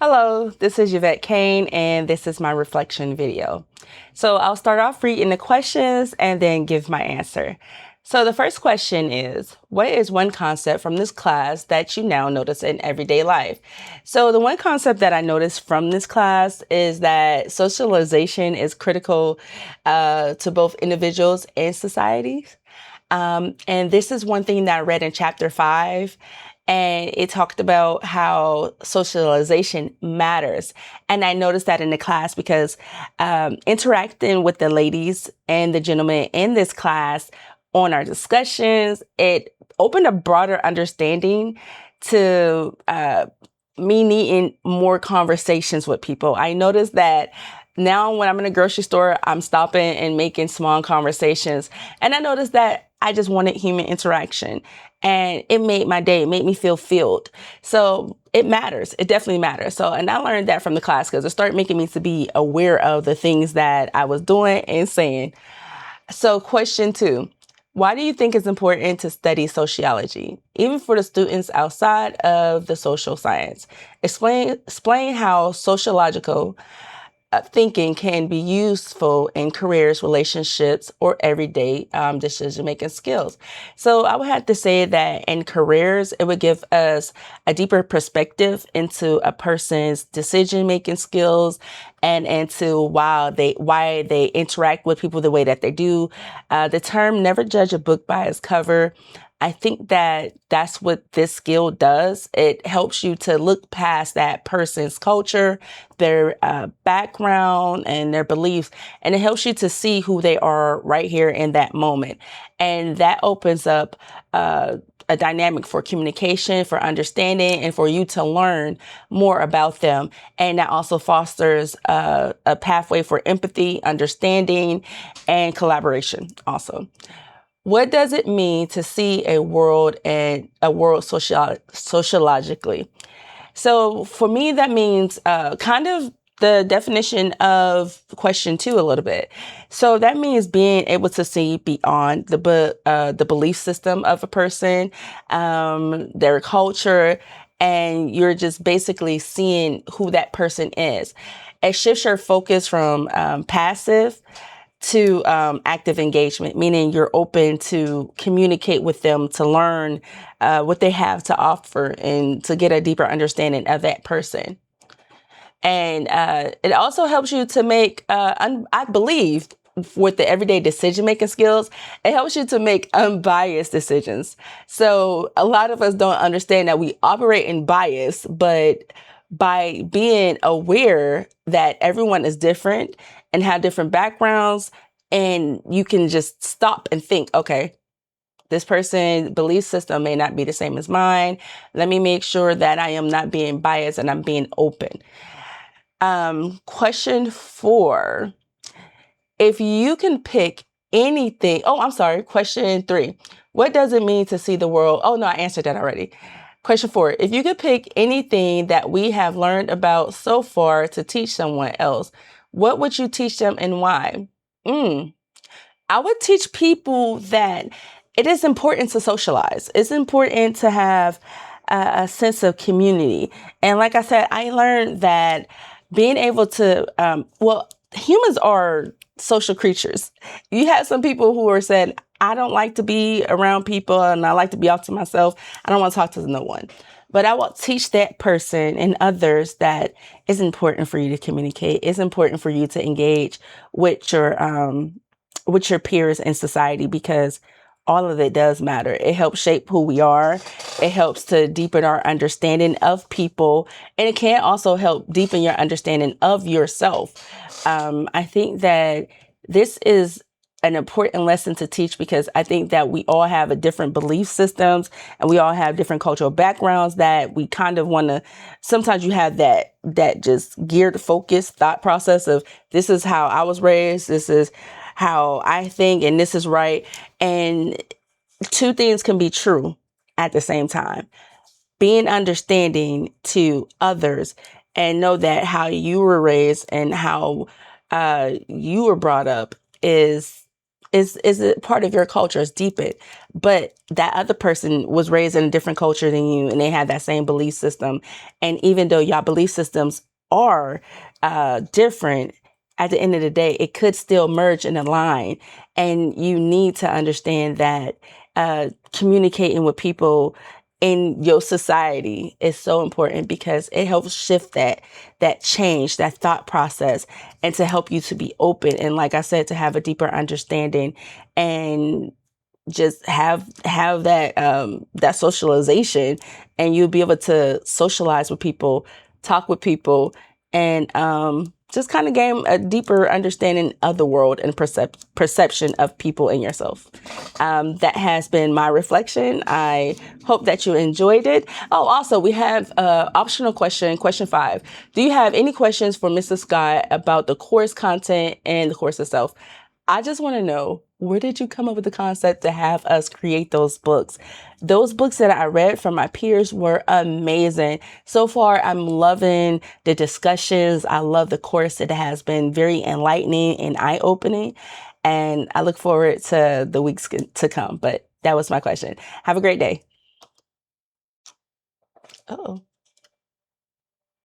Hello, this is Yvette Kane, and this is my reflection video. So I'll start off reading the questions and then give my answer. So the first question is, what is one concept from this class that you now notice in everyday life? So the one concept that I noticed from this class is that socialization is critical to both individuals and societies. And this is one thing that I read in chapter 5. And it talked about how socialization matters. And I noticed that in the class because interacting with the ladies and the gentlemen in this class on our discussions, it opened a broader understanding to me needing more conversations with people. I noticed that now when I'm in a grocery store, I'm stopping and making small conversations. And I noticed that I just wanted human interaction. And it made my day, it made me feel filled. So it matters. It definitely matters. So, and I learned that from the class because it started making me to be aware of the things that I was doing and saying. So question 2, why do you think it's important to study sociology, even for the students outside of the social science? Explain how sociological thinking can be useful in careers, relationships, or everyday decision-making skills. So I would have to say that in careers, it would give us a deeper perspective into a person's decision-making skills and into why they interact with people the way that they do. The term "never judge a book by its cover." I think that that's what this skill does. It helps you to look past that person's culture, their background, and their beliefs, and it helps you to see who they are right here in that moment. And that opens up a dynamic for communication, for understanding, and for you to learn more about them. And that also fosters a pathway for empathy, understanding, and collaboration also. What does it mean to see a world sociologically? So for me, that means kind of the definition of question 2 a little bit. So that means being able to see beyond the belief system of a person, their culture, and you're just basically seeing who that person is. It shifts your focus from passive to active engagement, meaning you're open to communicate with them, to learn what they have to offer, and to get a deeper understanding of that person. And it also helps you to make, I believe, with the everyday decision-making skills, it helps you to make unbiased decisions. So a lot of us don't understand that we operate in bias, but by being aware that everyone is different and have different backgrounds, and you can just stop and think, okay, this person's belief system may not be the same as mine. Let me make sure that I am not being biased and I'm being open. Question 4, if you can pick anything, question 3, what does it mean to see the world? Oh no, I answered that already. Question 4, if you could pick anything that we have learned about so far to teach someone else, what would you teach them and why? I would teach people that it is important to socialize. It's important to have a sense of community. And like I said, I learned that being able to, humans are social creatures. You have some people who are saying, I don't like to be around people and I like to be off to myself. I don't want to talk to no one. But I will teach that person and others that it's important for you to communicate. It's important for you to engage with your peers in society, because all of it does matter. It helps shape who we are. It helps to deepen our understanding of people, and it can also help deepen your understanding of yourself. I think that this is an important lesson to teach, because I think that we all have a different belief systems and we all have different cultural backgrounds that we kind of want to, sometimes you have that just geared focused thought process of, this is how I was raised, this is how I think, and this is right. And two things can be true at the same time. Being understanding to others and know that how you were raised and how you were brought up is is it part of your culture, is deepened. But that other person was raised in a different culture than you, and they had that same belief system. And even though y'all belief systems are different, at the end of the day, it could still merge and align. And you need to understand that communicating with people in your society is so important, because it helps shift that change, that thought process, and to help you to be open, and like I said, to have a deeper understanding, and just have that socialization, and you'll be able to socialize with people, talk with people, and just kind of gain a deeper understanding of the world and perception of people and yourself. That has been my reflection. I hope that you enjoyed it. Oh, also, we have an optional question, question 5. Do you have any questions for Mrs. Scott about the course content and the course itself? I just want to know, where did you come up with the concept to have us create those books? Those books that I read from my peers were amazing. So far, I'm loving the discussions. I love the course. It has been very enlightening and eye-opening. And I look forward to the weeks to come. But that was my question. Have a great day. Oh.